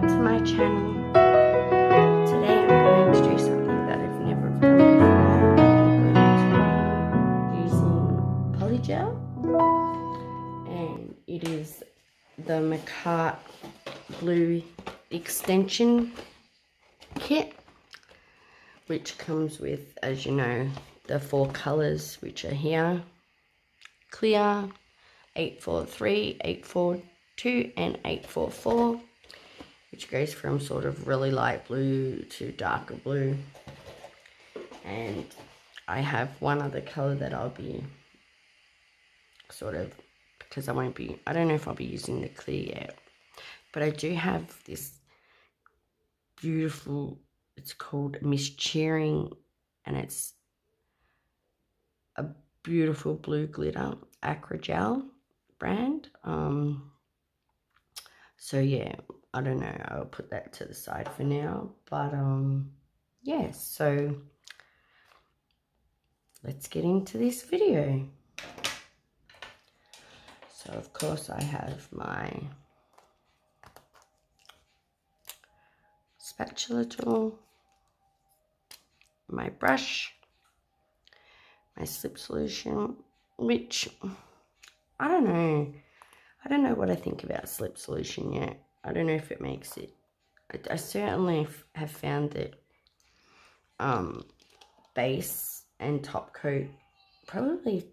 to my channel. Today I'm going to do something that I've never done before. I'm going to be using Polygel, and it is the Markartt Blue Extension Kit, which comes with, as you know, the 4 colours which are here: clear, 843, 842 and 844, which goes from sort of really light blue to darker blue. And I have one other colour that I'll be sort of, because I don't know if I'll be using the clear yet, but I do have this beautiful, it's called Miss Cheering, and it's a beautiful blue glitter Acrogel brand. So yeah, I don't know, I'll put that to the side for now, but yeah, so let's get into this video. So of course I have my spatula tool, my brush, my slip solution, which I don't know what I think about slip solution yet. I don't know if it makes it, I certainly have found that base and top coat, probably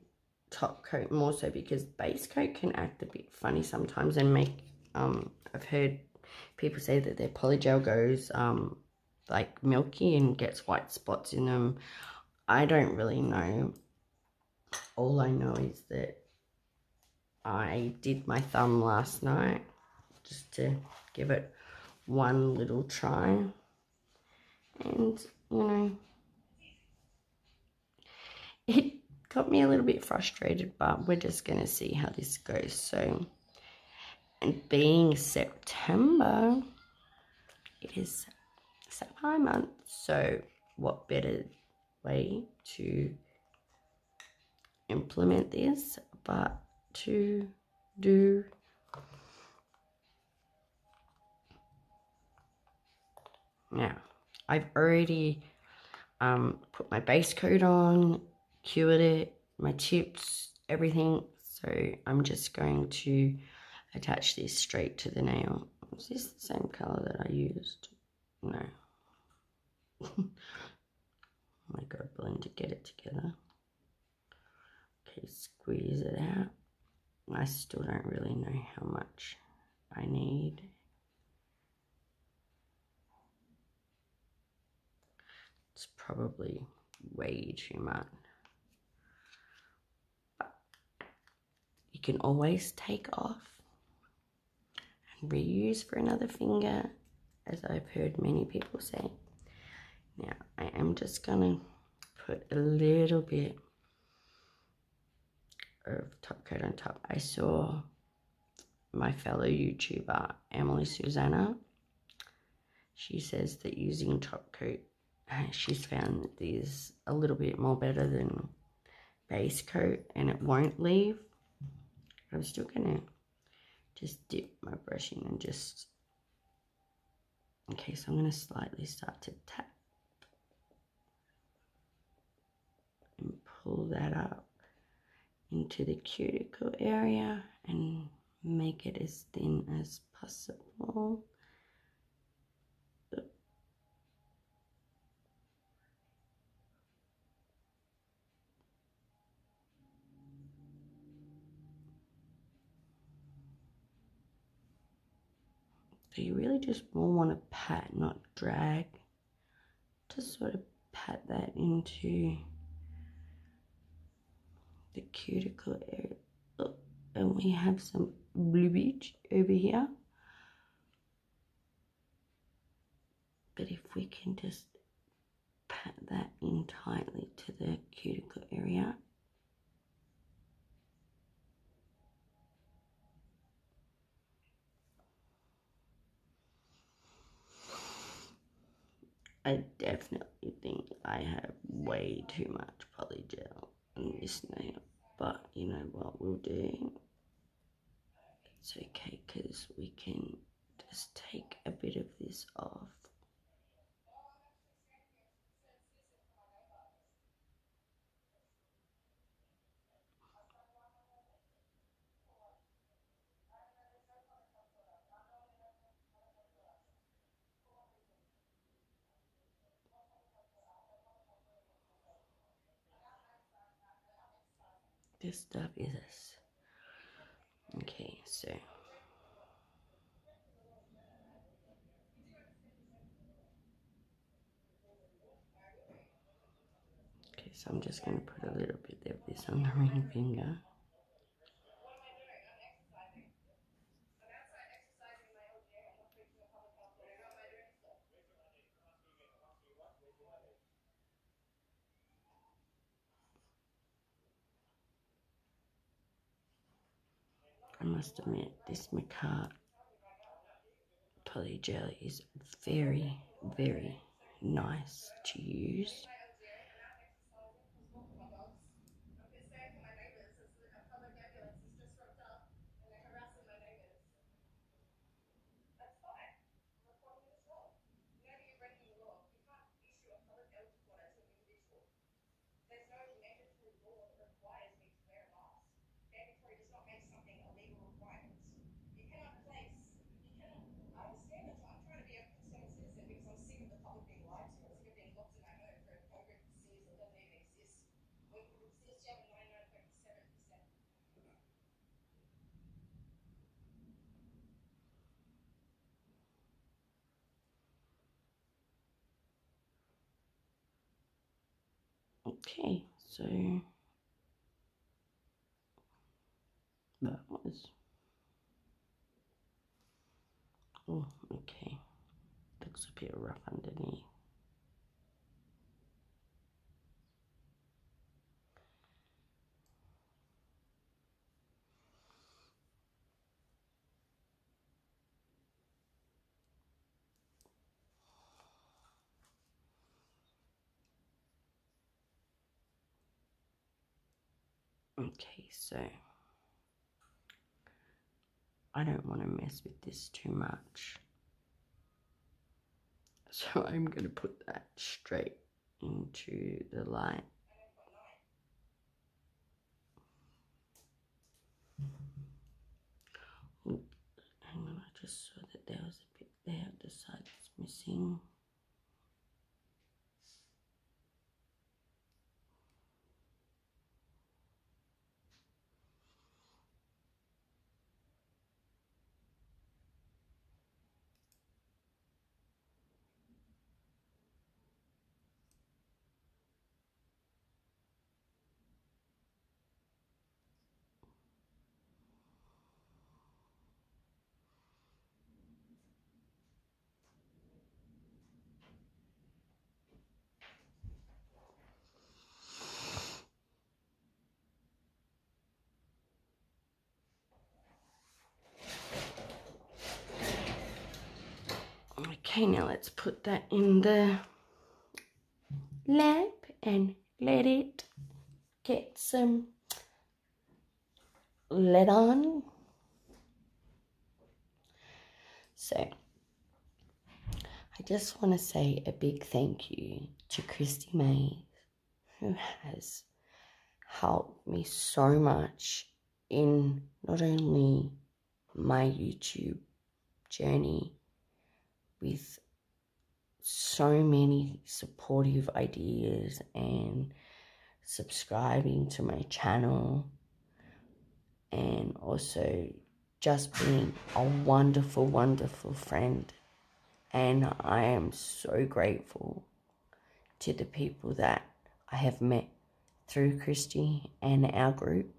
top coat more so, because base coat can act a bit funny sometimes and make, I've heard people say that their Polygel goes like milky and gets white spots in them. I don't really know. All I know is that I did my thumb last night just to give it one little try, and you know, it got me a little bit frustrated, but we're just gonna see how this goes. So, and being September, it is Saffire month, so what better way to implement this but to do now. I've already put my base coat on, cured it, my tips, everything, so I'm just going to attach this straight to the nail. Is this the same color that I used? No. Oh my god, blend to get it together. Okay, squeeze it out. I still don't really know how much I need. It's probably way too much. But you can always take off and reuse for another finger, as I've heard many people say. Now, I am just gonna put a little bit of top coat on top. I saw my fellow YouTuber Emily Susanna, she says that using top coat, she's found these a little bit more better than base coat, and it won't leave. I'm still gonna just dip my brush in and just, okay, so I'm gonna slightly start to tap and pull that up into the cuticle area and make it as thin as possible. So you really just more want to pat, not drag. Just sort of pat that into the cuticle area. Oh, and we have some blueberry over here. But if we can just pat that in tightly to the cuticle area. I definitely think I have way too much Polygel on this nail, but you know what we'll do? It's okay, because we can just take a bit of this off. This stuff is okay, so I'm just going to put a little bit of this on the ring finger. I must admit, this Markartt Polygel is very, very nice to use. Okay, so that was, oh, okay, looks a bit rough underneath. Okay, so I don't want to mess with this too much. So I'm going to put that straight into the light. Oh, hang on, I just saw that there was a bit there at the side that's missing. Okay, now let's put that in the lamp and let it get some lit on. So I just want to say a big thank you to Christy May, who has helped me so much in not only my YouTube journey with so many supportive ideas and subscribing to my channel, and also just being a wonderful, wonderful friend. And I am so grateful to the people that I have met through Christy and our group,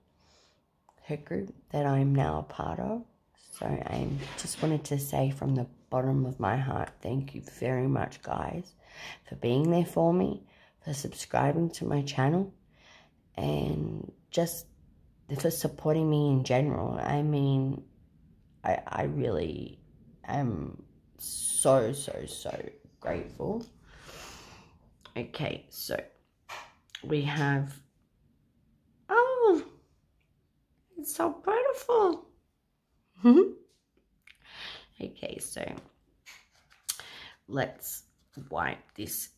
her group that I'm now a part of. So I just wanted to say from the bottom of my heart, thank you very much, guys, for being there for me, for subscribing to my channel, and just for supporting me in general. I mean, I really am so grateful. Okay, so we have, oh, it's so beautiful. Okay, so let's wipe this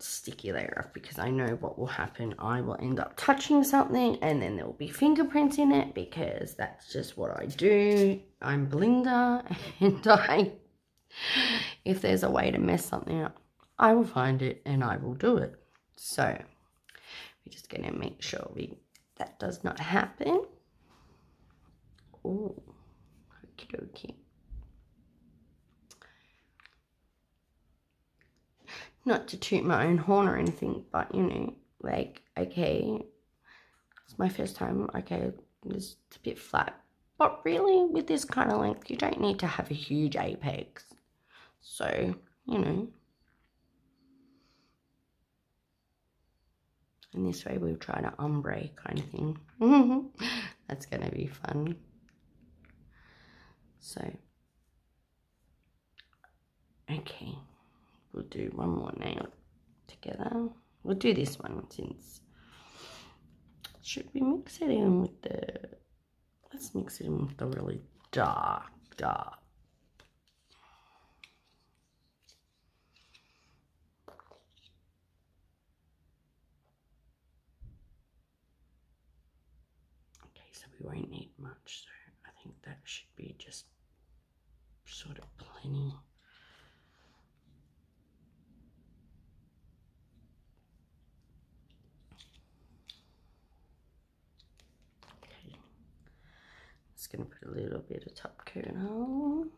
sticky layer off, because I know what will happen. I will end up touching something and then there will be fingerprints in it, because that's just what I do. I'm Belinda, and if there's a way to mess something up, I will find it and I will do it. So we're just going to make sure that does not happen. Oh, okie dokie. Not to toot my own horn or anything, but you know, like, okay, it's my first time, okay, it's a bit flat. But really, with this kind of length, you don't need to have a huge apex. So, you know. And this way we'll try to ombre kind of thing. That's going to be fun. So, okay. We'll do one more nail together. We'll do this one since... Should we mix it in with the... Let's mix it in with the really dark. Okay, so we won't need much. So I think that should be just sort of plenty. Just going to put a little bit of top coat on.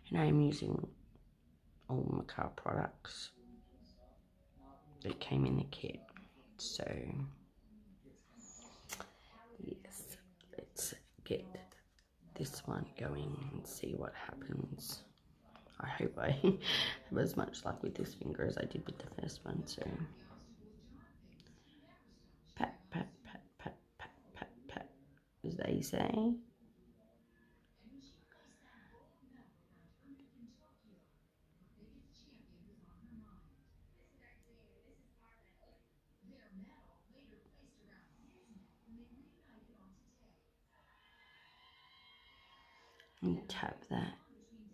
And I'm using all Markartt products that came in the kit. So, yes, let's get this one going and see what happens. I hope I have as much luck with this finger as I did with the first one. So, pat, pat, pat, pat, pat, pat, pat, as they say. And tap that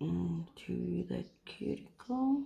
into the cuticle.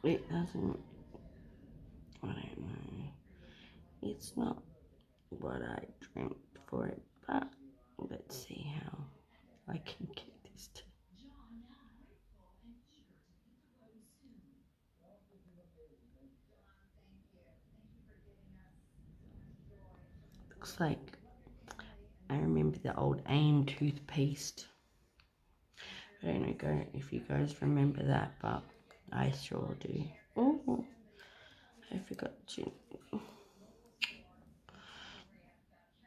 It doesn't, I don't know, it's not what I dreamt for it, but let's see how I can get this to... Looks like I remember the old AIM toothpaste. I don't know if you guys remember that, but I sure do. Oh, I forgot to.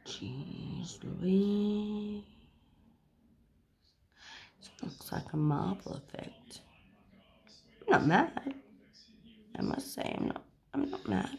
Jeez Louise. It looks like a marble effect. I'm not mad. I must say I'm not mad.